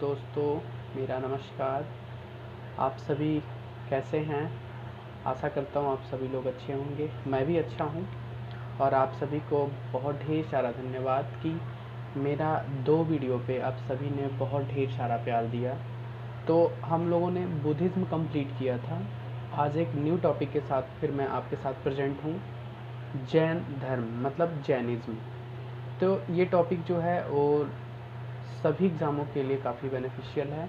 दोस्तों, मेरा नमस्कार। आप सभी कैसे हैं? आशा करता हूँ आप सभी लोग अच्छे होंगे। मैं भी अच्छा हूँ और आप सभी को बहुत ढेर सारा धन्यवाद कि मेरा 2 वीडियो पे आप सभी ने बहुत ढेर सारा प्यार दिया। तो हम लोगों ने बुद्धिज़्म कंप्लीट किया था। आज एक न्यू टॉपिक के साथ फिर मैं आपके साथ प्रेजेंट हूँ, जैन धर्म मतलब जैनिज़्म। तो ये टॉपिक जो है वो सभी एग्ज़ामों के लिए काफ़ी बेनिफिशियल है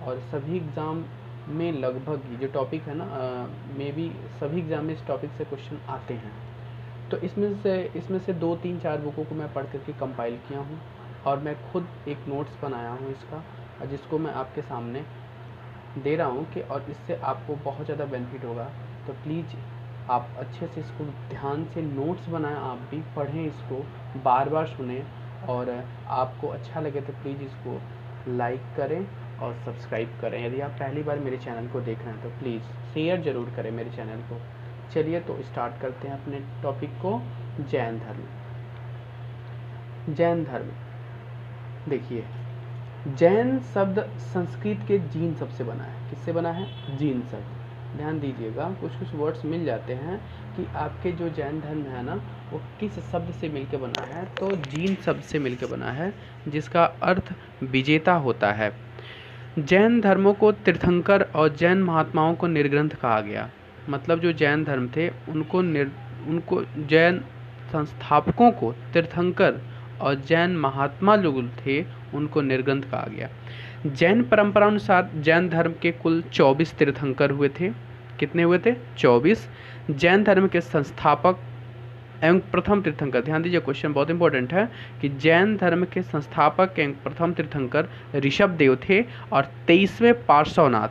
और सभी एग्ज़ाम में लगभग ये जो टॉपिक है ना मे बी सभी एग्ज़ाम में इस टॉपिक से क्वेश्चन आते हैं। तो इसमें से 2-3-4 बुकों को मैं पढ़ करके कंपाइल किया हूँ और मैं खुद एक नोट्स बनाया हूँ इसका, जिसको मैं आपके सामने दे रहा हूँ कि और इससे आपको बहुत ज़्यादा बेनिफिट होगा। तो प्लीज़ आप अच्छे से इसको ध्यान से नोट्स बनाएं, आप भी पढ़ें, इसको बार बार सुने और आपको अच्छा लगे तो प्लीज़ इसको लाइक करें और सब्सक्राइब करें। यदि आप पहली बार मेरे चैनल को देख रहे हैं तो प्लीज़ शेयर ज़रूर करें मेरे चैनल को। चलिए तो स्टार्ट करते हैं अपने टॉपिक को, जैन धर्म। जैन धर्म देखिए, जैन शब्द संस्कृत के जीन शब्द से बना है। किससे बना है? जीन शब्द। ध्यान दीजिएगा, कुछ कुछ वर्ड्स मिल जाते हैं कि आपके जो जैन धर्म है ना वो किस शब्द से मिलकर बना है। तो जीन शब्द से मिलकर बना है, जिसका अर्थ विजेता होता है। जैन धर्मों को तीर्थंकर और जैन महात्माओं को निर्ग्रंथ कहा गया। मतलब जो जैन धर्म थे उनको जैन संस्थापकों को तीर्थंकर और जैन महात्मा लोग थे उनको निर्ग्रंथ कहा गया। जैन परंपरा अनुसार जैन धर्म के कुल 24 तीर्थंकर हुए थे। कितने हुए थे? 24। जैन धर्म के संस्थापक एवं प्रथम तीर्थंकर, ध्यान दीजिए क्वेश्चन बहुत इंपॉर्टेंट है, कि जैन धर्म के संस्थापक एवं प्रथम तीर्थंकर ऋषभ देव थे और 23वें पार्श्वनाथ।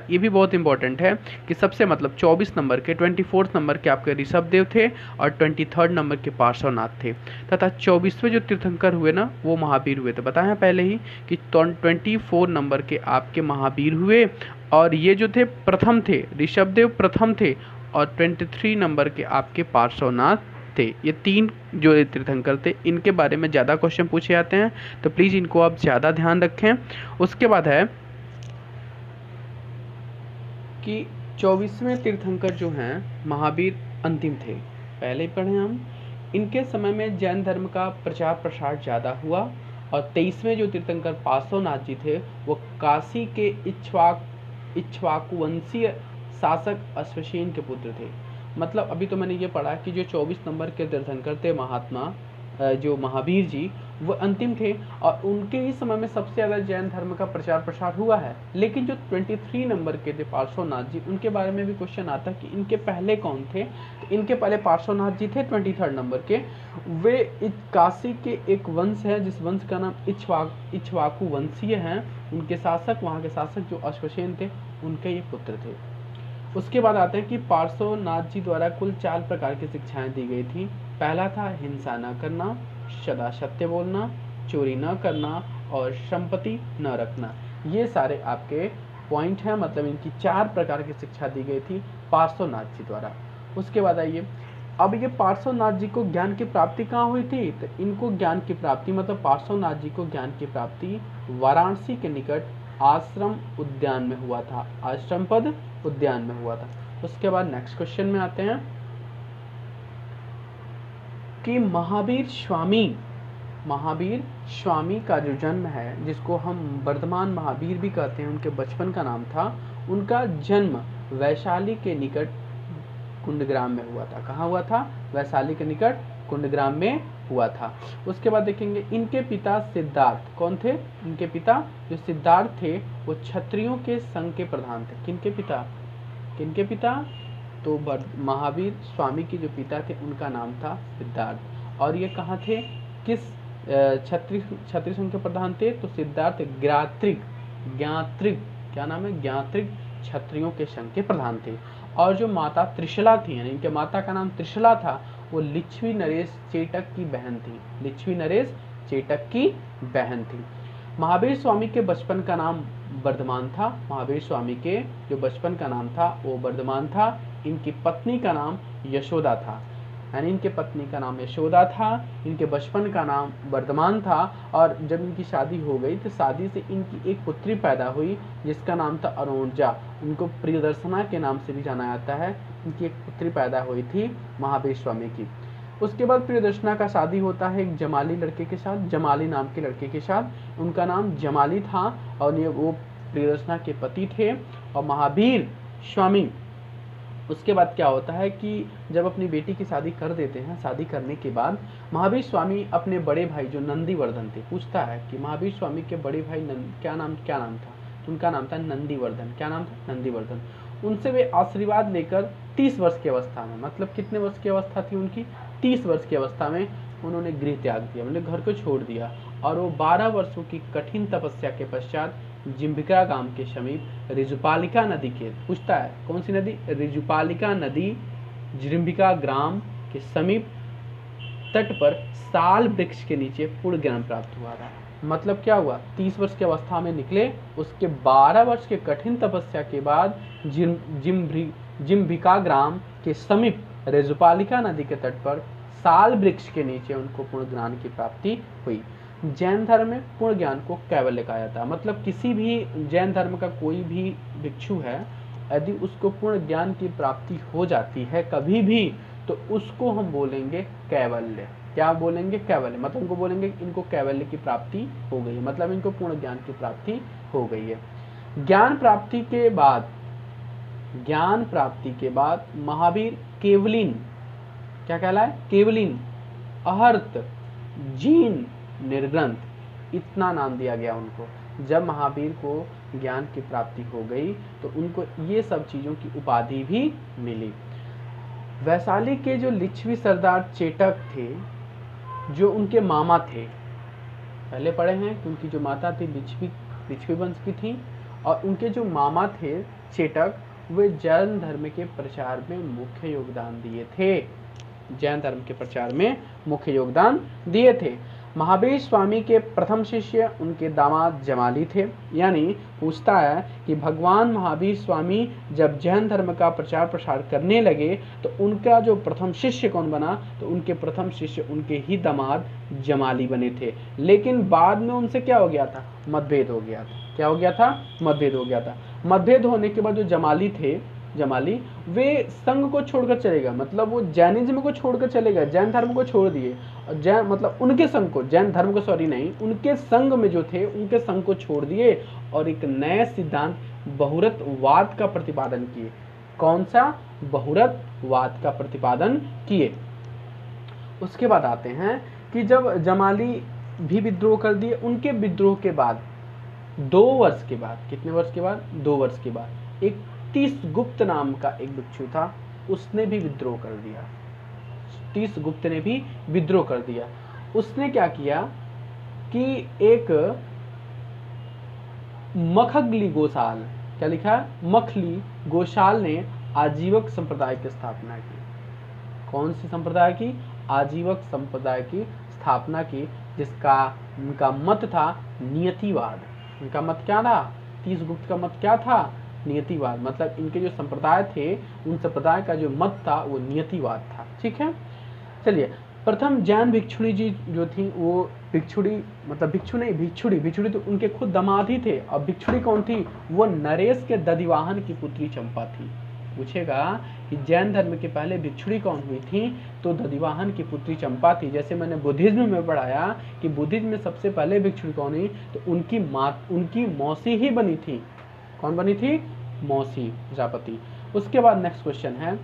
ये भी बहुत इंपॉर्टेंट है कि सबसे मतलब 24 नंबर के 24 नंबर के आपके ऋषभ देव थे और 23rd नंबर के पार्श्वनाथ थे, तथा 24वें जो तीर्थंकर हुए ना वो महावीर हुए थे। बताया पहले ही कि 24 नंबर के आपके महावीर हुए और ये जो थे प्रथम थे, ऋषभ देव प्रथम थे और 23 नंबर के आपके पार्श्वनाथ थे। ये 3 जो तीर्थंकर थे इनके बारे में ज़्यादा क्वेश्चन पूछे जाते हैं, तो प्लीज़ इनको आप ज़्यादा ध्यान रखें। उसके बाद है कि 24वें तीर्थंकर जो हैं महावीर अंतिम थे, पहले ही पढ़े हम। इनके समय में जैन धर्म का प्रचार प्रसार ज़्यादा हुआ और 23वें जो तीर्थंकर पार्श्वनाथ जी थे वो काशी के इक्ष्वाकुवंशीय शासक अश्वसेन के पुत्र थे। मतलब अभी तो मैंने ये पढ़ा कि जो 24 नंबर के तीर्थंकर थे महात्मा जो महावीर जी वो अंतिम थे और उनके ही समय में सबसे ज़्यादा जैन धर्म का प्रचार प्रसार हुआ है। लेकिन जो 23 नंबर के थे पार्श्वनाथ जी, उनके बारे में भी क्वेश्चन आता है कि इनके पहले कौन थे। तो इनके पहले पार्श्वनाथ जी थे 23rd नंबर के। वे काशी के एक वंश है जिस वंश का नाम इक्ष्वाकु वंशीय हैं। उनके शासक, वहाँ के शासक जो अश्वसेन थे, उनके ये पुत्र थे। उसके बाद आते हैं कि पार्श्वनाथ जी द्वारा कुल 4 प्रकार की शिक्षाएं दी गई थी। पहला था हिंसा न करना, सदा सत्य बोलना, चोरी न करना और संपत्ति न रखना। ये सारे आपके पॉइंट हैं, मतलब इनकी 4 प्रकार की शिक्षा दी गई थी पार्श्वनाथ जी द्वारा। उसके बाद आइए, अब ये पार्श्वनाथ जी को ज्ञान की प्राप्ति कहाँ हुई थी? तो इनको ज्ञान की प्राप्ति मतलब पार्श्वनाथ जी को ज्ञान की प्राप्ति वाराणसी के निकट आश्रम उद्यान में हुआ था। आश्रम पद उद्यान में हुआ था। उसके बाद नेक्स्ट क्वेश्चन में आते हैं कि महावीर स्वामी का जो जन्म है, जिसको हम वर्धमान महावीर भी कहते हैं, उनके बचपन का नाम था, उनका जन्म वैशाली के निकट कुंडग्राम में हुआ था। कहाँ हुआ था? वैशाली के निकट कुंडग्राम में हुआ था। उसके बाद देखेंगे इनके पिता सिद्धार्थ कौन थे? इनके पिता जो सिद्धार्थ थे वो क्षत्रियों के संघ के प्रधान थे। किनके पिता? तो महावीर स्वामी के जो पिता थे उनका नाम था सिद्धार्थ। और ये कहाँ थे? किस क्षत्रिय संघ के प्रधान थे? तो सिद्धार्थ ज्ञात्रिक क्या नाम है? ज्ञात्रिक क्षत्रियों के संघ के प्रधान थे। और जो माता त्रिशला थी, यानी इनके माता का नाम त्रिशला था, वो लिच्छवी नरेश चेटक की बहन थी। लिच्छवी नरेश चेटक की बहन थी। महावीर स्वामी के बचपन का नाम वर्धमान था। महावीर स्वामी के जो बचपन का नाम था वो वर्धमान था। इनकी पत्नी का नाम यशोदा था। यानी इनके पत्नी का नाम यशोदा था, इनके बचपन का नाम वर्धमान था, और जब इनकी शादी हो गई तो शादी से इनकी एक पुत्री पैदा हुई जिसका नाम था अरुणजा। उनको प्रियदर्शना के नाम से भी जाना जाता है। इनकी एक पुत्री पैदा हुई थी महावीर स्वामी की। उसके बाद प्रियदर्शना का शादी होता है एक जमाली लड़के के साथ, जमाली नाम के लड़के के साथ। उनका नाम जमाली था और ये वो प्रियदर्शना के पति थे और महावीर स्वामी। उसके बाद क्या होता है कि जब अपनी बेटी की शादी कर देते हैं, शादी करने के बाद महावीर स्वामी अपने बड़े भाई जो नंदीवर्धन थे, पूछता है कि महावीर स्वामी के बड़े भाई क्या नाम था, तो उनका नाम था नंदीवर्धन। क्या नाम था? नंदीवर्धन। उनसे वे आशीर्वाद लेकर 30 वर्ष की अवस्था में, मतलब कितने वर्ष की अवस्था थी उनकी? 30 वर्ष की अवस्था में उन्होंने गृह त्याग दिया, मतलब घर को छोड़ दिया, और वो 12 वर्षों की कठिन तपस्या के पश्चात जिम्भिका गांव के समीप रिजुपालिका नदी के, पूछता है कौन सी नदी? रिजुपालिका नदी जिम्भिका ग्राम के समीप तट पर साल वृक्ष के नीचे पूर्ण ज्ञान प्राप्त हुआ था। मतलब क्या हुआ? 30 वर्ष की अवस्था में निकले, उसके 12 वर्ष के कठिन तपस्या के बाद जिम्भिका ग्राम के समीप रिजुपालिका नदी के तट पर साल वृक्ष के नीचे उनको पूर्ण ज्ञान की प्राप्ति हुई। जैन धर्म में पूर्ण ज्ञान को कैवल्य कहा जाता है। मतलब किसी भी जैन धर्म का कोई भी भिक्षु है, यदि उसको पूर्ण ज्ञान की प्राप्ति हो जाती है कभी भी, तो उसको हम बोलेंगे कैवल्य। क्या बोलेंगे? कैवल्य। मतलब उनको बोलेंगे इनको कैवल्य की प्राप्ति हो गई है, मतलब इनको पूर्ण ज्ञान की प्राप्ति हो गई है। ज्ञान प्राप्ति के बाद महावीर केवलिन, क्या कहलाए? केवलिन, अहर्त, जीन, निर्ग्रंथ, इतना नाम दिया गया उनको। जब महावीर को ज्ञान की प्राप्ति हो गई तो उनको ये सब चीजों की उपाधि भी मिली। वैशाली के जो लिच्छवी सरदार चेटक थे, जो उनके मामा थे, पहले पढ़े हैं कि उनकी जो माता थी लिच्छवी वंश की थी, और उनके जो मामा थे चेटक, वे जैन धर्म के प्रचार में मुख्य योगदान दिए थे। जैन धर्म के प्रचार में मुख्य योगदान दिए थे। महावीर स्वामी के प्रथम शिष्य उनके दामाद जमाली थे। यानी पूछता है कि भगवान महावीर स्वामी जब जैन धर्म का प्रचार प्रसार करने लगे तो उनका जो प्रथम शिष्य कौन बना? तो उनके प्रथम शिष्य उनके ही दामाद जमाली बने थे। लेकिन बाद में उनसे क्या हो गया था? मतभेद हो गया था। क्या हो गया था? मतभेद हो गया था। मतभेद होने के बाद जो जमाली थे, वे संघ को छोड़कर चले गए, मतलब वो जैनिज्म को छोड़कर चले गए, जैन धर्म को छोड़ दिए। और जैन मतलब उनके संघ को, जैन धर्म को सॉरी नहीं, उनके संघ में जो थे उनके संघ को छोड़ दिए और एक नए सिद्धांत बहुरतवाद का प्रतिपादन किए। कौन सा? बहुरतवाद का प्रतिपादन किए। उसके बाद आते हैं कि जब जमाली भी विद्रोह कर दिए, उनके विद्रोह के बाद 2 वर्ष के बाद, कितने वर्ष के बाद? 2 वर्ष के बाद एक तीसगुप्त नाम का एक भिक्षु था, उसने भी विद्रोह कर दिया। तीसगुप्त ने भी विद्रोह कर दिया। उसने क्या किया कि एक मखगली गोसाल, क्या लिखा? मखली गोसाल ने आजीवक संप्रदाय की स्थापना की। कौन सी संप्रदाय की? आजीवक संप्रदाय की स्थापना की, जिसका उनका मत था नियतिवाद। उनका मत क्या था? तीसगुप्त का मत क्या था? नियतिवाद। मतलब इनके जो संप्रदाय थे, उन संप्रदाय का जो मत था वो नियतिवाद था। ठीक है, चलिए। प्रथम जैन भिक्षुणी जी जो थी, वो भिक्षुड़ी मतलब भिक्षु नहीं, भिक्षुड़ी तो उनके खुद दामाद ही थे। और भिक्षुड़ी कौन थी? वो नरेश के दधिवाहन की पुत्री चंपा थी। पूछेगा कि जैन धर्म के पहले भिक्षुड़ी कौन हुई थी? तो दधिवाहन की पुत्री चंपा थी। जैसे मैंने बुद्धिज्म में पढ़ाया कि बुद्धिज्म में सबसे पहले भिक्षुड़ी कौन हुई? तो उनकी मौसी ही बनी थी। कौन बनी थी? मौसी प्रजापति। उसके बाद नेक्स्ट क्वेश्चन है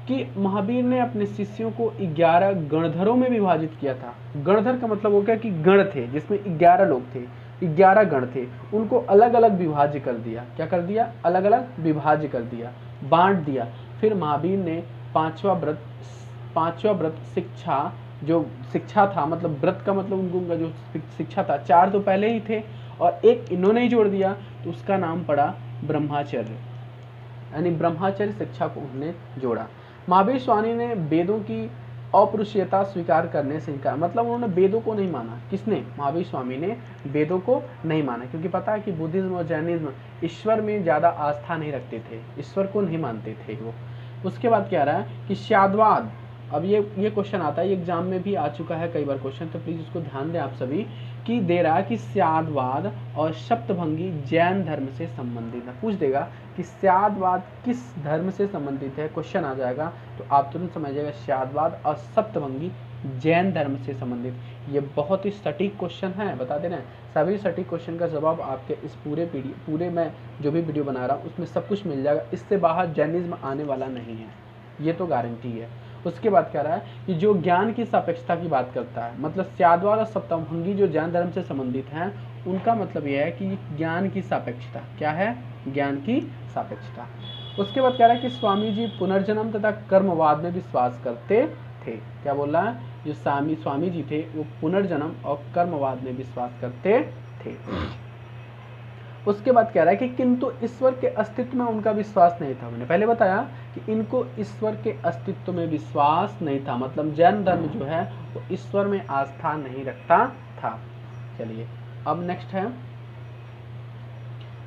कि महावीर ने अपने शिष्यों को 11 गणधरों में विभाजित किया था। गणधर का मतलब हो गया कि गण थे जिसमें 11 लोग थे, 11 गण थे, उनको अलग अलग विभाज्य कर दिया। क्या कर दिया? अलग अलग विभाज्य कर दिया, बांट दिया। फिर महावीर ने पांचवा व्रत शिक्षा, जो शिक्षा था, मतलब व्रत का मतलब उनका जो शिक्षा था, 4 तो पहले ही थे और एक इन्होंने ही जोड़ दिया, तो उसका नाम पड़ा ब्रह्मचर्य। यानी ब्रह्मचर्य शिक्षा को उन्होंने जोड़ा। महावीर स्वामी ने वेदों की अपरुषीयता स्वीकार करने से इनकार, मतलब उन्होंने वेदों को नहीं माना। किसने? महावीर स्वामी ने वेदों को नहीं माना, क्योंकि पता है कि बुद्धिज्म और जैनिज्म ईश्वर में ज़्यादा आस्था नहीं रखते थे, ईश्वर को नहीं मानते थे वो। उसके बाद क्या रहा कि अब ये क्वेश्चन आता है, एग्जाम में भी आ चुका है कई बार क्वेश्चन, तो प्लीज उसको ध्यान दें आप सभी कि दे रहा है कि स्यादवाद और सप्तभंगी जैन धर्म से संबंधित है। पूछ देगा कि स्यादवाद किस धर्म से संबंधित है, क्वेश्चन आ जाएगा तो आप तुरंत समझिएगा स्यादवाद और सप्तभंगी जैन धर्म से संबंधित। ये बहुत ही सटीक क्वेश्चन है, बता देना सभी सटीक क्वेश्चन का जवाब आपके इस पूरे मैं जो भी वीडियो बना रहा हूँ उसमें सब कुछ मिल जाएगा। इससे बाहर जैनिज्म आने वाला नहीं है, ये तो गारंटी है। उसके बाद कह रहा है कि जो ज्ञान की सापेक्षता की बात करता है, मतलब स्यादवाद और सप्तभंगी जो जैन धर्म से संबंधित हैं उनका मतलब यह है कि ज्ञान की सापेक्षता क्या है, ज्ञान की सापेक्षता। उसके बाद कह रहा है कि स्वामी जी पुनर्जन्म तथा कर्मवाद में विश्वास करते थे। क्या बोल रहा है, जो स्वामी जी थे वो पुनर्जन्म और कर्मवाद में विश्वास करते थे। उसके बाद कह रहा है कि किंतु ईश्वर के अस्तित्व में उनका विश्वास नहीं था। मैंने पहले बताया कि इनको ईश्वर के अस्तित्व में विश्वास नहीं था, मतलब जैन धर्म जो है वो ईश्वर में आस्था नहीं रखता था। चलिए अब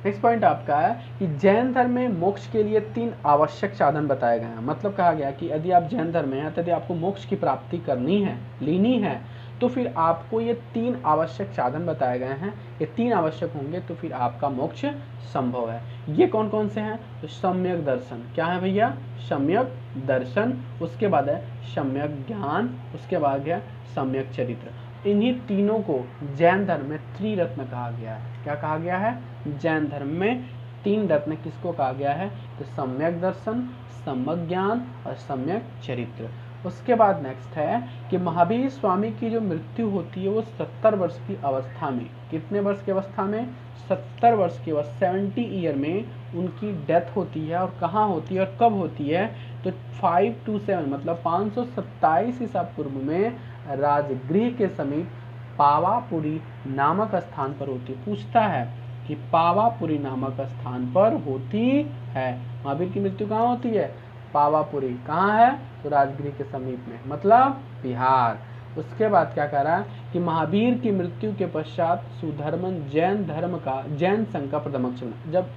नेक्स्ट पॉइंट आपका है कि जैन धर्म में मोक्ष के लिए 3 आवश्यक साधन बताए गए हैं। मतलब कहा गया कि यदि आप जैन धर्म में हैं, यदि आपको मोक्ष की प्राप्ति करनी है, लेनी है, तो फिर आपको ये 3 आवश्यक साधन बताए गए हैं। ये 3 आवश्यक होंगे तो फिर आपका मोक्ष संभव है। ये कौन कौन से हैं, तो सम्यक दर्शन, क्या है भैया, सम्यक दर्शन, उसके बाद है सम्यक ज्ञान, उसके बाद है सम्यक चरित्र। इन्हीं तीनों को जैन धर्म में त्रिरत्न कहा गया है। क्या कहा गया है, जैन धर्म में 3 रत्न किसको कहा गया है, तो सम्यक दर्शन, सम्यक ज्ञान और सम्यक चरित्र। उसके बाद नेक्स्ट है कि महावीर स्वामी की जो मृत्यु होती है वो 70 वर्ष की अवस्था में, कितने वर्ष की अवस्था में, 70 वर्ष की अवस्था, 70 ईयर में उनकी डेथ होती है। और कहाँ होती है और कब होती है, तो 527 मतलब 527 ईसा पूर्व में राजगृह के समीप पावापुरी नामक स्थान पर होती है। पूछता है कि पावापुरी नामक स्थान पर होती है। महावीर की मृत्यु कहाँ होती है, पावापुरी, कहाँ है, तो राजगृह के समीप में, मतलब बिहार। उसके बाद क्या कह रहा है कि महावीर की मृत्यु के पश्चात सुधर्मन जैन संघ का प्रथमक्ष बना। जब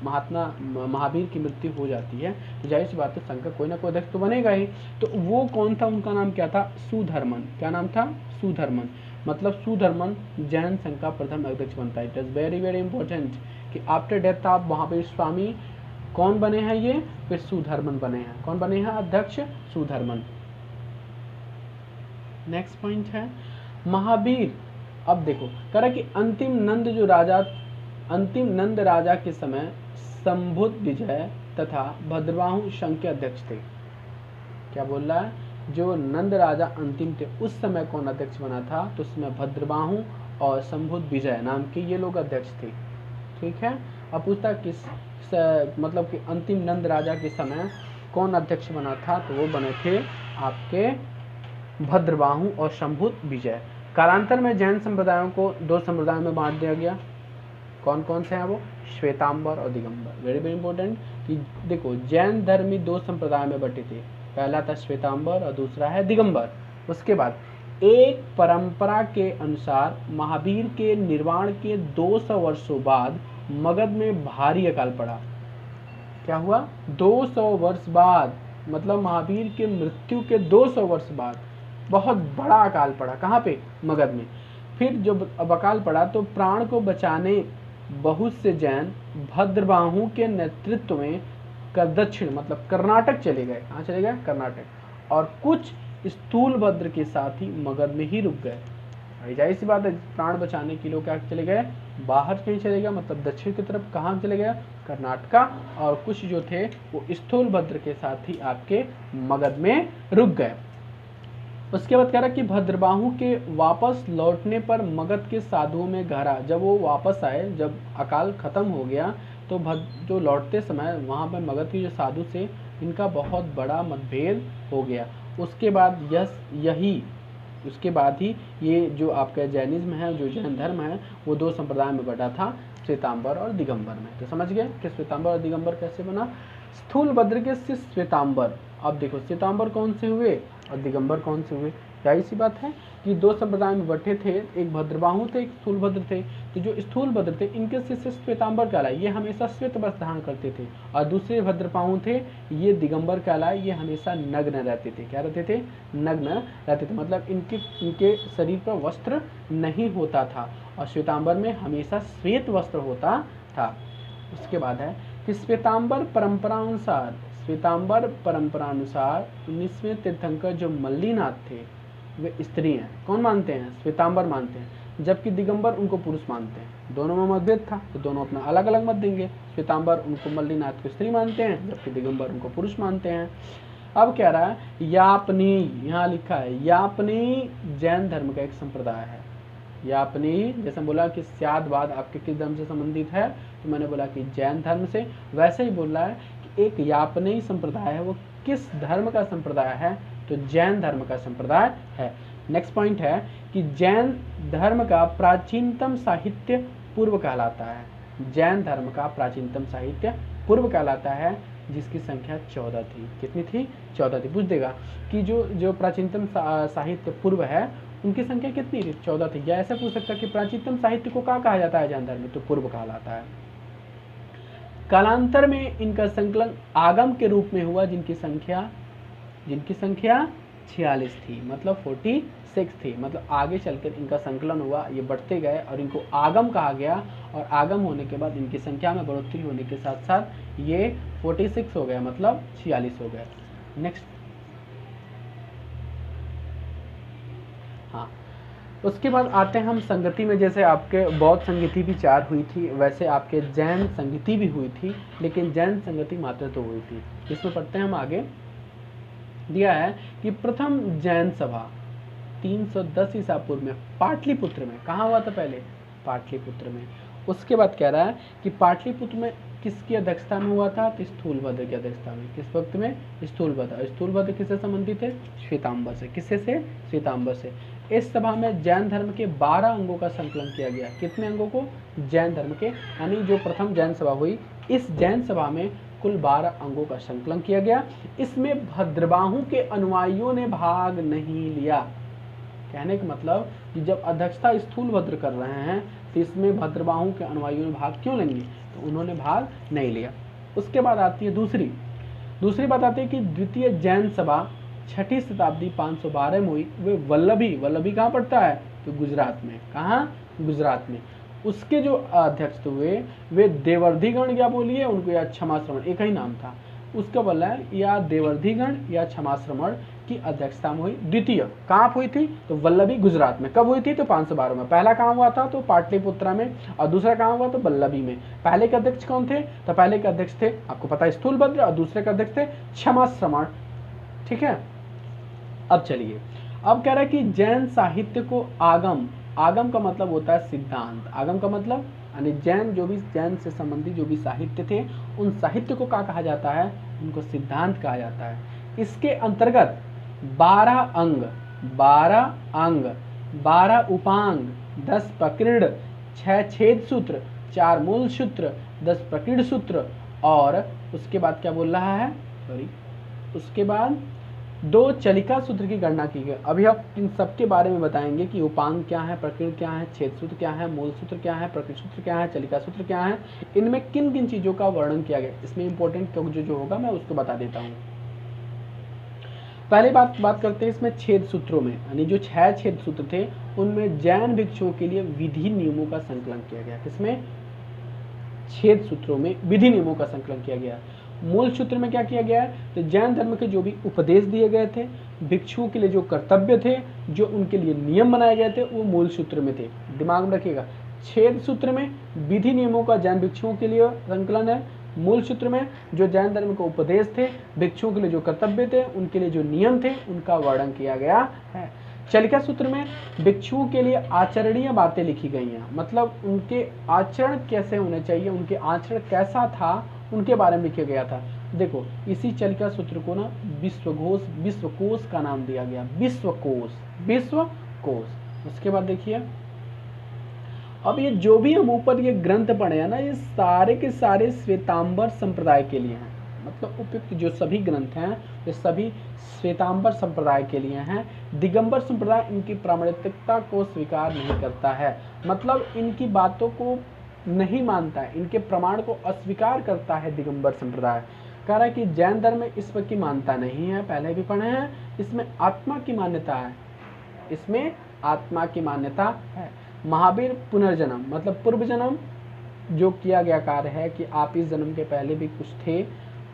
महावीर की मृत्यु हो जाती है तो जाहिर सी बात है संघ का कोई ना कोई अध्यक्ष तो बनेगा ही। तो वो कौन था, उनका नाम क्या था, सुधर्मन। क्या नाम था, सुधर्मन, मतलब सुधर्मन जैन संघ का प्रथम अध्यक्ष बनता है। It is very very important कि after death of Mahavir Swami कौन बने हैं, ये फिर सुधर्मन बने हैं। कौन बने हैं अध्यक्ष, सुधर्मन। नेक्स्ट पॉइंट है महावीर। अब देखो कह रहा कि अंतिम नंद राजा के समय संभुत विजय तथा भद्रबाहु संघ के अध्यक्ष थे। क्या बोल रहा है, जो नंद राजा अंतिम थे उस समय कौन अध्यक्ष बना था, तो उसमें भद्रबाहु और संभुत विजय नाम के ये लोग अध्यक्ष थे। ठीक है, अब पूछता किस मतलब कि अंतिम नंद राजा के समय कौन अध्यक्ष बना था, तो वो बने थे आपके भद्रबाहु और संभुत विजय। कालांतर में जैन संप्रदायों को 2 संप्रदायों में बांट दिया गया। कौन कौन से हैं वो, श्वेतांबर और दिगंबर। वेरी वेरी इंपॉर्टेंट कि देखो जैन धर्मी 2 संप्रदाय में बटे थे, पहला था श्वेतांबर और दूसरा है दिगंबर। उसके बाद एक परंपरा के अनुसार महावीर के निर्वाण के 200 वर्षों बाद मगध में भारी अकाल पड़ा। क्या हुआ, 200 वर्ष बाद, मतलब महावीर के मृत्यु के 200 वर्ष बाद बहुत बड़ा अकाल पड़ा। कहाँ पे, मगध में। फिर जब अकाल पड़ा तो प्राण को बचाने बहुत से जैन भद्रबाहु के नेतृत्व में दक्षिण मतलब कर्नाटक चले गए। कहाँ चले गए, कर्नाटक। और कुछ स्थूलभद्र के साथ ही मगध में ही रुक गए। जाहिर सी बात है, प्राण बचाने के लोग क्या चले गए, बाहर कहीं चले गए, मतलब दक्षिण की तरफ। कहाँ चले गए, कर्नाटका। और कुछ जो थे वो स्थूलभद्र के साथ ही आपके मगध में रुक गए। उसके बाद कह रहा कि भद्रबाहु के वापस लौटने पर मगध के साधुओं में गहरा, जब वो वापस आए, जब अकाल खत्म हो गया तो जो लौटते समय वहाँ पर मगध के जो साधु थे इनका बहुत बड़ा मतभेद हो गया। उसके बाद ही ये जो आपका जैनिज्म है, जो जैन धर्म है, वो 2 संप्रदाय में बटा था, श्वेतांबर और दिगंबर में। तो समझ गए कि श्वेतांबर और दिगंबर कैसे बना। स्थूलभद्र के शिष्य श्वेतांबर। अब देखो श्वेतांबर कौन से हुए और दिगंबर कौन से हुए, क्या इसी बात है कि दो संप्रदाय में बटे थे, एक भद्रबाहु थे, एक स्थूलभद्र थे। तो जो स्थूलभद्र थे इनके शिष्य श्वेतांबर कहलाए, ये हमेशा श्वेत वस्त्र धारण करते थे, और दूसरे भद्रबाहु थे ये दिगंबर कहलाए, ये हमेशा नग्न रहते थे। क्या रहते थे? नग्न रहते थे, मतलब इनके शरीर पर वस्त्र नहीं होता था, और श्वेतांबर में हमेशा श्वेत वस्त्र होता था। उसके बाद है कि श्वेतांबर परंपरानुसार 19वें तीर्थंकर जो मल्लीनाथ थे वे स्त्री हैं। कौन मानते हैं? श्वेतांबर मानते हैं, जबकि दिगंबर उनको पुरुष मानते हैं। दोनों में मतभेद था, तो दोनों अपना अलग अलग मत देंगे। श्वेतांबर उनको मल्लीनाथ को स्त्री मानते हैं, जबकि दिगंबर उनको पुरुष मानते हैं। अब कह रहा है यापनी, यहाँ लिखा है यापनी जैन धर्म का एक संप्रदाय है। यापनी, जैसे बोला कि स्यादवाद आपके किस धर्म से संबंधित है, तो मैंने बोला कि जैन धर्म से। वैसे ही बोल रहा है कि एक यापनी संप्रदाय है, वो किस धर्म का संप्रदाय है, तो जैन धर्म का संप्रदाय है। नेक्स्ट पॉइंट है कि जैन धर्म का प्राचीनतम साहित्य पूर्व कहलाता है। जैन धर्म का प्राचीनतम साहित्य पूर्व कहलाता है, जिसकी संख्या 14 थी। कितनी थी? 14 थी। पूछ देगा कि जो प्राचीनतम साहित्य पूर्व है उनकी संख्या कितनी थी? 14 थी। या ऐसा पूछ सकता है कि प्राचीनतम साहित्य को क्या कहा जाता है जैन धर्म में, तो पूर्व कहलाता है। कालांतर में इनका संकलन आगम के रूप में हुआ, जिनकी संख्या 46 थी, मतलब 46 थी। मतलब आगे चलकर इनका संकलन हुआ, ये बढ़ते गए और इनको आगम कहा गया, और आगम होने के बाद इनकी संख्या में बढ़ोतरी होने के साथ साथ ये 46 हो गया, मतलब 46 हो गया। नेक्स्ट, हाँ, उसके बाद आते हैं हम संगति में। जैसे आपके बौद्ध संगति भी 4 हुई थी, वैसे आपके जैन संगति भी हुई थी, लेकिन जैन संगति मात्र 2 हुई थी। इसमें पढ़ते हैं हम आगे। दिया है कि प्रथम जैन सभा 310 ईसा पूर्व में पाटलिपुत्र में, कहाँ हुआ था पहले? पाटलिपुत्र में। उसके बाद कह रहा है कि पाटलिपुत्र में किसकी अध्यक्षता में हुआ था? तो स्थूलभद्र की अध्यक्षता में। किस वक्त में? स्थूलभद्र। स्थूलभद्र किससे संबंधित है? श्वेतांबर से। किससे से? श्वेतांबर से। इस सभा में जैन धर्म के 12 अंगों का संकलन किया गया। कितने अंगों को? जैन धर्म के, यानी जो प्रथम जैन सभा हुई, इस जैन सभा में कुल 12 अंगों का संकलन किया गया। इसमें भद्रबाहु के अनुयायियों ने भाग नहीं लिया। कहने का मतलब कि जब अध्यक्षता स्थूलभद्र कर रहे हैं, तो इसमें भद्रबाहु के अनुयायियों ने भाग क्यों लेंगे? तो उन्होंने भाग नहीं लिया। उसके बाद आती है दूसरी बात आती है कि द्वितीय जैन सभा 6ठी शताब्दी 512 में हुई। वे वल्लभी कहाँ पड़ता है? तो गुजरात में। कहाँ? गुजरात में। उसके जो अध्यक्ष हुए वे देवर्धिगण, या बोलिए उनको, या क्षमाश्रमण, एक ही नाम था उसका, बोला है या देवर्धिगण या क्षमाश्रमण की अध्यक्षता में हुई। द्वितीय कहाँ हुई थी? तो वल्लभी, गुजरात में। कब हुई थी? तो 512 में। पहला कहाँ हुआ था? तो पाटलिपुत्रा में, और दूसरा कहाँ हुआ? तो वल्लभी में। पहले के अध्यक्ष कौन थे? तो पहले के अध्यक्ष थे, आपको पता है, स्थूलभद्र, और दूसरे के अध्यक्ष थे क्षमाश्रमण। ठीक है। अब चलिए, अब कह रहा है कि जैन साहित्य को आगम का मतलब होता है सिद्धांत। आगम का मतलब यानी जैन से संबंधित जो भी साहित्य थे, उन साहित्य को क्या कहा जाता है? उनको सिद्धांत कहा जाता है। इसके अंतर्गत 12 अंग, 12 उपांग, 10 प्रकीर्ण, 6 छेद सूत्र, 4 मूल सूत्र, 10 प्रकीर्ण सूत्र, और उसके बाद क्या बोल रहा है? उसके बाद 2 चलिका सूत्र की गणना की गई। अभी आप इन सब के बारे में बताएंगे कि उपांग क्या है, प्रकीर्ण क्या है, छेद सूत्र क्या है, मूल सूत्र क्या है, प्रकीर्ण सूत्र क्या है, चलिका सूत्र क्या है, इनमें किन किन चीज़ों का वर्णन किया गया। इसमें इंपॉर्टेंट जो होगा मैं उसको बता देता हूँ। पहले बात करते हैं इसमें छेद सूत्रों में, यानी जो 6 छेद सूत्र थे उनमें जैन भिक्षुओं के लिए विधि नियमों का संकलन किया गया। किसमें? छेद सूत्रों में विधि नियमों का संकलन किया गया। मूल सूत्र में क्या किया गया है? तो जैन धर्म के जो भी उपदेश दिए गए थे, भिक्षुओं के लिए जो कर्तव्य थे, जो उनके लिए नियम बनाए गए थे, वो मूल सूत्र में थे। दिमाग में रखिएगा, छेद सूत्र में विधि नियमों का जैन भिक्षुओं के लिए संकलन है। मूल सूत्र में जो जैन धर्म के उपदेश थे, भिक्षुओं के लिए जो कर्तव्य थे, उनके लिए जो नियम थे, उनका वर्णन किया गया है। चलिका सूत्र में भिक्षुओं के लिए आचरणीय बातें लिखी गई हैं, मतलब उनके आचरण कैसे होने चाहिए, उनके आचरण कैसा था, उनके बारे में लिखा गया था। देखो, इसी चलिका सूत्र को ना विश्वकोश का नाम दिया गया। विश्वकोश। उसके बाद देखिए, अब ये जो भी हम ऊपर ये ग्रंथ पढ़े हैं ना, ये सारे के सारे श्वेतांबर संप्रदाय के लिए हैं। मतलब उपयुक्त जो सभी ग्रंथ हैं वे सभी श्वेतांबर संप्रदाय के लिए हैं। दिगंबर संप्रदाय इनकी प्रामाणिकता को स्वीकार नहीं करता है, मतलब इनकी बातों को नहीं मानता है, इनके प्रमाण को अस्वीकार करता है दिगंबर संप्रदाय। कह रहा है कि जैन धर्म में ईश्वर की मान्यता नहीं है, पहले भी पढ़े हैं, इसमें आत्मा की मान्यता है, इसमें आत्मा की मान्यता है। महावीर पुनर्जन्म मतलब पूर्व जन्म जो किया गया कार्य है कि आप इस जन्म के पहले भी कुछ थे,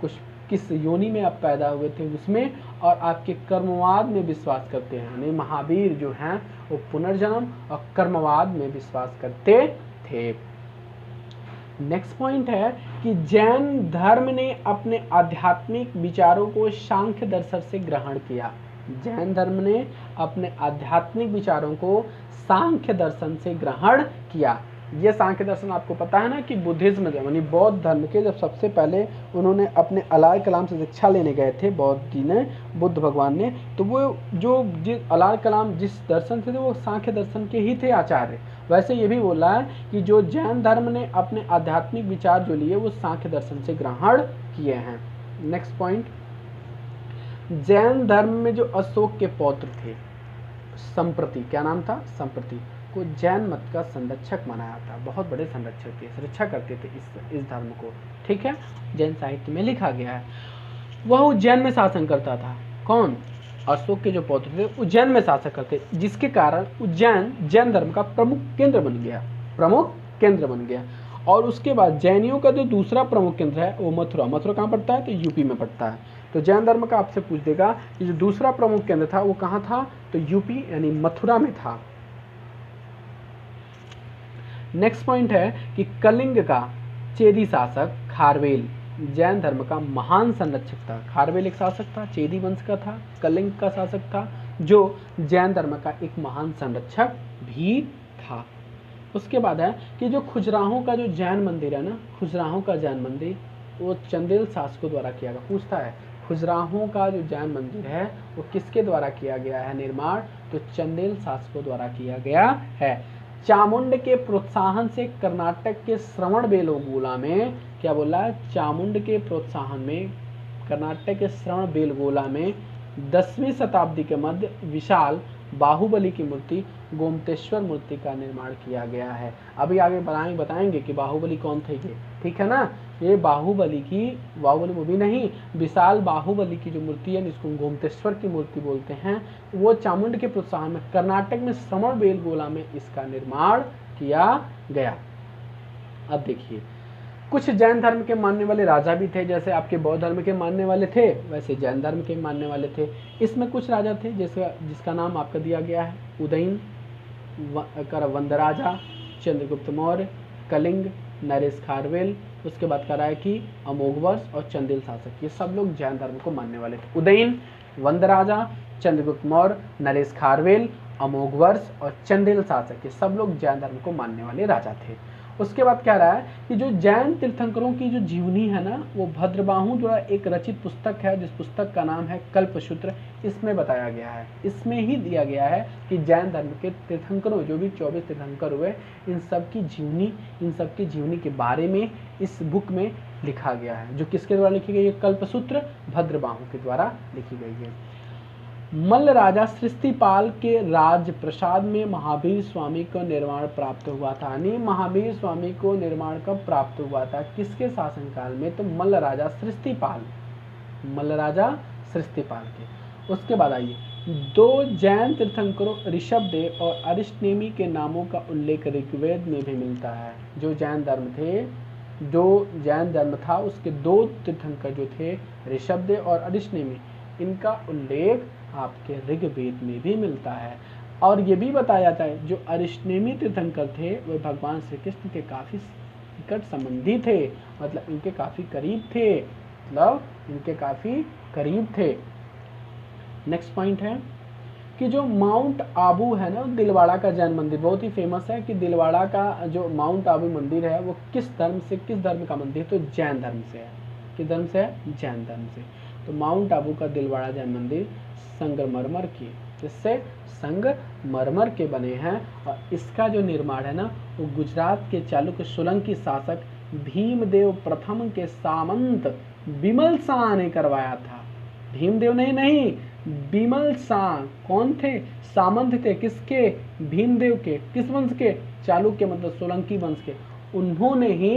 कुछ किस योनि में आप पैदा हुए थे उसमें, और आपके कर्मवाद में विश्वास करते हैं। यानी महावीर जो हैं वो पुनर्जन्म और कर्मवाद में विश्वास करते थे। नेक्स्ट पॉइंट है कि जैन धर्म ने अपने आध्यात्मिक विचारों को सांख्य दर्शन से ग्रहण किया। जैन धर्म ने अपने आध्यात्मिक विचारों को सांख्य दर्शन से ग्रहण किया। ये सांख्य दर्शन आपको पता है ना कि बुद्धिज्म यानी बौद्ध धर्म के जब सबसे पहले उन्होंने अपने अलाय कलाम से शिक्षा लेने गए थे बौद्ध जी ने, बुद्ध भगवान ने, तो वो जो जिस अलाय कलाम जिस दर्शन थे वो सांख्य दर्शन के ही थे आचार्य। वैसे ये भी बोला है कि जो जैन धर्म ने अपने आध्यात्मिक विचार जो लिए वो सांख्य दर्शन से ग्रहण किए हैं। नेक्स्ट पॉइंट, जैन धर्म में जो अशोक के पौत्र थे संप्रति, क्या नाम था, संप्रति, को जैन मत का संरक्षक माना जाता है। बहुत बड़े संरक्षक थे, सुरक्षा करते थे इस धर्म को। ठीक है, जैन साहित्य में लिखा गया है। वह उज्जैन में शासन करता था। कौन? अशोक के जो पौत्र थे उज्जैन में शासन करते, जिसके कारण उज्जैन जैन धर्म का प्रमुख केंद्र बन गया, प्रमुख केंद्र बन गया। और उसके बाद जैनियों का जो दूसरा प्रमुख केंद्र है वो मथुरा। मथुरा कहाँ पड़ता है? तो यूपी में पड़ता है। तो जैन धर्म का आपसे पूछ देगा कि जो दूसरा प्रमुख केंद्र था वो कहाँ था? तो यूपी यानी मथुरा में था। नेक्स्ट पॉइंट है कि कलिंग का चेदी शासक खारवेल जैन धर्म का महान संरक्षक था। खारवेल एक शासक था, चेदी वंश का था, कलिंग का शासक था, जो जैन धर्म का एक महान संरक्षक भी था। उसके बाद है कि जो खुजराहों का जो जैन मंदिर है ना, खुजराहों का जैन मंदिर वो चंदेल शासकों द्वारा किया गया। पूछता है खुजराहों का जो जैन मंदिर है वो किसके द्वारा किया गया है निर्माण? तो चंदेल शासकों द्वारा किया गया है। चामुंड के प्रोत्साहन से कर्नाटक के श्रवणबेलगोला में, क्या बोला है? चामुंड के प्रोत्साहन में कर्नाटक के श्रवणबेलगोला में 10वीं शताब्दी के मध्य विशाल बाहुबली की मूर्ति गोमतेश्वर मूर्ति का निर्माण किया गया है। अभी आगे बताएंगे कि बाहुबली कौन थे ये, ठीक है ना। ये बाहुबली मूवी नहीं, विशाल बाहुबली की जो मूर्ति है जिसको गोमतेश्वर की मूर्ति बोलते हैं, वो चामुंड के प्रोत्साहन में कर्नाटक में श्रवणबेलगोला में इसका निर्माण किया गया। अब देखिए, कुछ जैन धर्म के मानने वाले राजा भी थे, जैसे आपके बौद्ध धर्म के मानने वाले थे वैसे जैन धर्म के मानने वाले थे। इसमें कुछ राजा थे जिसका नाम आपका दिया गया है उदयन, वंदराजा, चंद्रगुप्त मौर्य, कलिंग, नरेश खारवेल। उसके बाद कह रहा है कि अमोघवर्ष और चंदेल शासक, ये सब लोग जैन धर्म को मानने वाले थे। उदयन, वंदराजा, चंद्रगुप्त मौर्य, नरेश खारवेल, अमोघवर्ष और चंदेल शासक, ये सब लोग जैन धर्म को मानने वाले राजा थे। उसके बाद कह रहा है कि जो जैन तीर्थंकरों की जो जीवनी है ना, वो भद्रबाहु द्वारा एक रचित पुस्तक है, जिस पुस्तक का नाम है कल्पसूत्र। इसमें बताया गया है, इसमें ही दिया गया है कि जैन धर्म के तीर्थंकरों, जो भी 24 तीर्थंकर हुए, इन सब की जीवनी के बारे में इस बुक में लिखा गया है। जो किसके द्वारा लिखी गई है? कल्पसूत्र भद्रबाहु के द्वारा लिखी गई है। मल्ल राजा सृष्टिपाल के राज प्रसाद में महावीर स्वामी को निर्माण प्राप्त हुआ था। यानी महावीर स्वामी को निर्माण कब प्राप्त हुआ था? किसके शासनकाल में? तो मल्ल राजा सृष्टिपाल के। उसके बाद आइए, दो जैन तीर्थंकरों ऋषभदेव और अरिष्टनेमी के नामों का उल्लेख ऋग्वेद में भी मिलता है। जो जैन धर्म था उसके दो तीर्थंकर जो थे ऋषभदेव और अरिष्टनेमी, इनका उल्लेख आपके ऋग्वेद में भी मिलता है। और ये भी बताया जाता है जो अरिष्टनेमी तीर्थंकर थे वे भगवान श्री कृष्ण के काफ़ी निकट संबंधी थे, मतलब इनके काफ़ी करीब थे। नेक्स्ट पॉइंट है कि जो माउंट आबू है ना, दिलवाड़ा का जैन मंदिर बहुत ही फेमस है कि दिलवाड़ा का जो माउंट आबू मंदिर है वो किस धर्म का मंदिर? तो जैन धर्म से है। किस धर्म से है? जैन धर्म से। तो माउंट आबू का दिलवाड़ा जैन मंदिर संगमरमर के बने हैं। और इसका जो निर्माण है ना वो गुजरात के चालुक्य सोलंकी शासक भीमदेव प्रथम के सामंत बिमल शाह ने करवाया था। भीमदेव ने नहीं, बिमल शाह कौन थे? सामंत थे। किसके? भीमदेव के। किस वंश के? चालुक्य मतलब सोलंकी वंश के। उन्होंने ही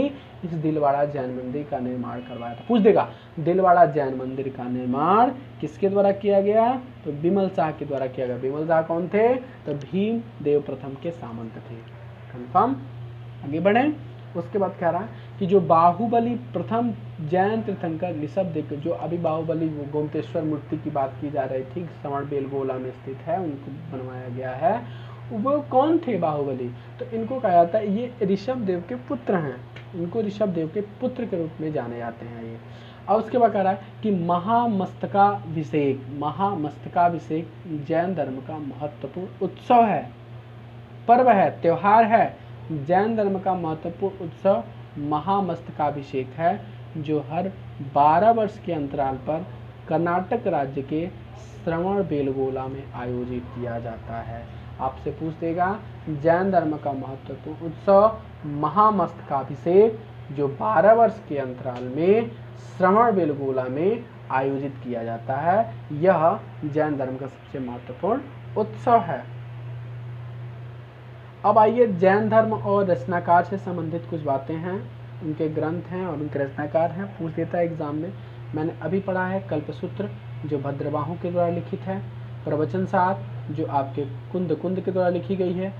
इस दिलवाड़ा जैन मंदिर का निर्माण करवाया था। पूछ देगा दिलवाड़ा जैन मंदिर का निर्माण किसके द्वारा किया गया? तो बिमल शाह के द्वारा किया गया। बिमल शाह कौन थे? तो भीमदेव प्रथम के सामंत थे। कंफर्म। आगे बढ़े। उसके बाद कह रहा है कि जो बाहुबली प्रथम जैन तीर्थंकर ऋषभदेव, जो अभी बाहुबली गोमतेश्वर मूर्ति की बात की जा रही थी, श्रवण बेलगोला में स्थित है, उनको बनवाया गया है, वो कौन थे बाहुबली? तो इनको कहा जाता है ये ऋषभदेव के पुत्र हैं। इनको ऋषभदेव के पुत्र के रूप में जाने जाते हैं ये। और उसके बाद कह रहा है कि महामस्तकाभिषेक, महामस्तकाभिषेक जैन धर्म का महत्वपूर्ण उत्सव है, पर्व है, त्योहार है। जैन धर्म का महत्वपूर्ण उत्सव महामस्तकाभिषेक है, जो हर 12 वर्ष के अंतराल पर कर्नाटक राज्य के श्रवण बेलगोला में आयोजित किया जाता है। आपसे पूछ देगा जैन धर्म का महत्वपूर्ण उत्सव महामस्तकाभिषेक, जो 12 वर्ष के अंतराल में श्रवण बेलगोला में आयोजित किया जाता है, यह जैन धर्म का सबसे महत्वपूर्ण उत्सव है। अब आइए जैन धर्म और रचनाकार से संबंधित कुछ बातें हैं, उनके ग्रंथ हैं और उनके रचनाकार हैं। पूछ देता है एग्जाम में। मैंने अभी पढ़ा है कल्पसूत्र, जो भद्रबाहु के द्वारा लिखित है। प्रवचन सार, जो आपके कुंद के द्वारा लिखी गई है।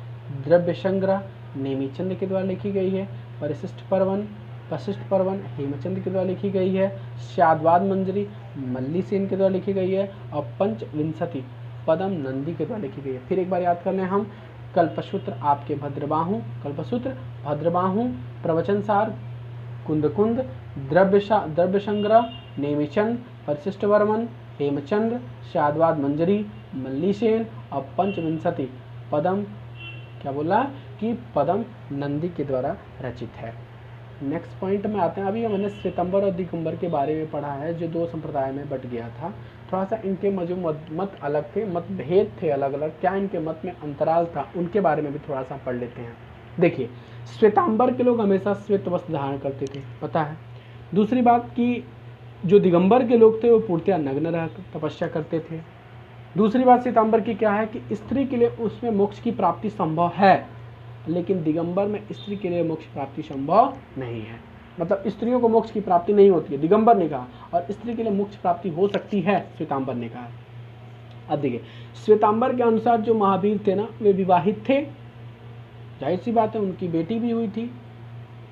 द्रव्य संग्रह नेमीचंद के द्वारा लिखी गई है। वशिष्ठ पर्वन हेमचंद के द्वारा लिखी गई है। शाद्वाद मंजरी मल्लीसेन के द्वारा लिखी गई है। और पंचविंशति पदम नंदी के द्वारा लिखी गई है। फिर एक बार याद कर लें हम। कल्पसूत्र आपके भद्रबाहु, प्रवचन सार कुंद, द्रव्य संग्रह नेमिचंद, वशिष्ठ वर्मन, हेमचंद, शाद्वाद मंजरी, मल्लीसेन और पंचविंशति पदम, क्या बोला कि पदम नंदी के द्वारा रचित है। नेक्स्ट पॉइंट में आते हैं। अभी मैंने श्वेतांबर और दिगंबर के बारे में पढ़ा है, जो 2 संप्रदाय में बट गया था। थोड़ा सा इनके जो मत अलग थे, मतभेद थे अलग अलग, क्या इनके मत में अंतराल था, उनके बारे में भी थोड़ा सा पढ़ लेते हैं। देखिए, श्वेतांबर के लोग हमेशा श्वेत वस्त्र धारण करते थे, पता है। दूसरी बात कि जो दिगंबर के लोग थे वो पूर्णतया नग्न रह तपस्या करते थे। दूसरी बात श्वेतांबर की क्या है कि स्त्री के लिए उसमें मोक्ष की प्राप्ति संभव है, लेकिन दिगंबर में स्त्री के लिए मोक्ष प्राप्ति संभव नहीं है। मतलब स्त्रियों को मोक्ष की प्राप्ति नहीं होती है, दिगंबर ने कहा, और स्त्री के लिए मोक्ष प्राप्ति हो सकती है, श्वेतांबर ने कहा। अब देखिए, श्वेतांबर के अनुसार जो महावीर थे ना, वे विवाहित थे, जाहिर सी बात है, उनकी बेटी भी हुई थी,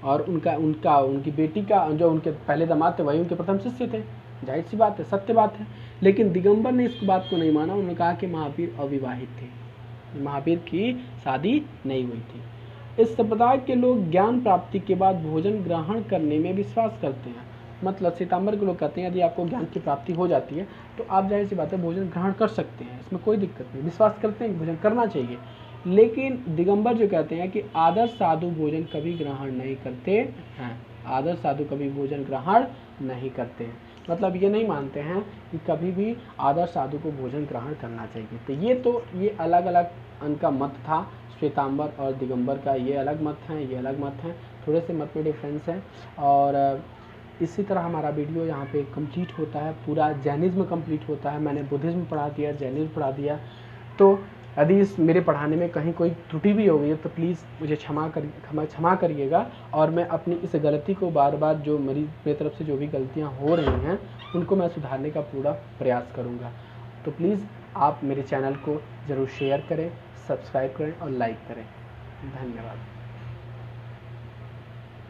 और उनकी बेटी का जो उनके पहले दामाद थे वही उनके प्रथम शिष्य थे, जाहिर सी बात है, सत्य बात है। लेकिन दिगंबर ने इस बात को नहीं माना, उन्होंने कहा कि महावीर अविवाहित थे, महावीर की शादी नहीं हुई थी। इस संप्रदाय के लोग ज्ञान प्राप्ति के बाद भोजन ग्रहण करने में विश्वास करते हैं। मतलब श्वेतांबर के लोग कहते हैं यदि आपको ज्ञान की प्राप्ति हो जाती है तो आप जाहिर सी बात है भोजन ग्रहण कर सकते हैं, इसमें कोई दिक्कत नहीं, विश्वास करते हैं कि भोजन करना चाहिए। लेकिन दिगंबर जो कहते हैं कि आदर्श साधु भोजन कभी ग्रहण नहीं करते हैं, आदर्श साधु कभी भोजन ग्रहण नहीं करते हैं। मतलब ये नहीं मानते हैं कि कभी भी आदर्श साधु को भोजन ग्रहण करना चाहिए। तो ये अलग अलग उनका मत था, श्वेतांबर और दिगंबर का ये अलग मत हैं, ये अलग मत हैं, थोड़े से मत में डिफरेंस है। और इसी तरह हमारा वीडियो यहाँ पे कंप्लीट होता है, पूरा जैनिज्म कंप्लीट होता है। मैंने बुद्धिज्म पढ़ा दिया, जैनिज्म पढ़ा दिया। तो यदि इस मेरे पढ़ाने में कहीं कोई त्रुटि भी हो गई है तो प्लीज़ मुझे क्षमा करिएगा। और मैं अपनी इस गलती को बार बार, जो मेरी तरफ से जो भी गलतियाँ हो रही हैं उनको मैं सुधारने का पूरा प्रयास करूँगा। तो प्लीज़ आप मेरे चैनल को ज़रूर शेयर करें, सब्सक्राइब करें और लाइक करें। धन्यवाद।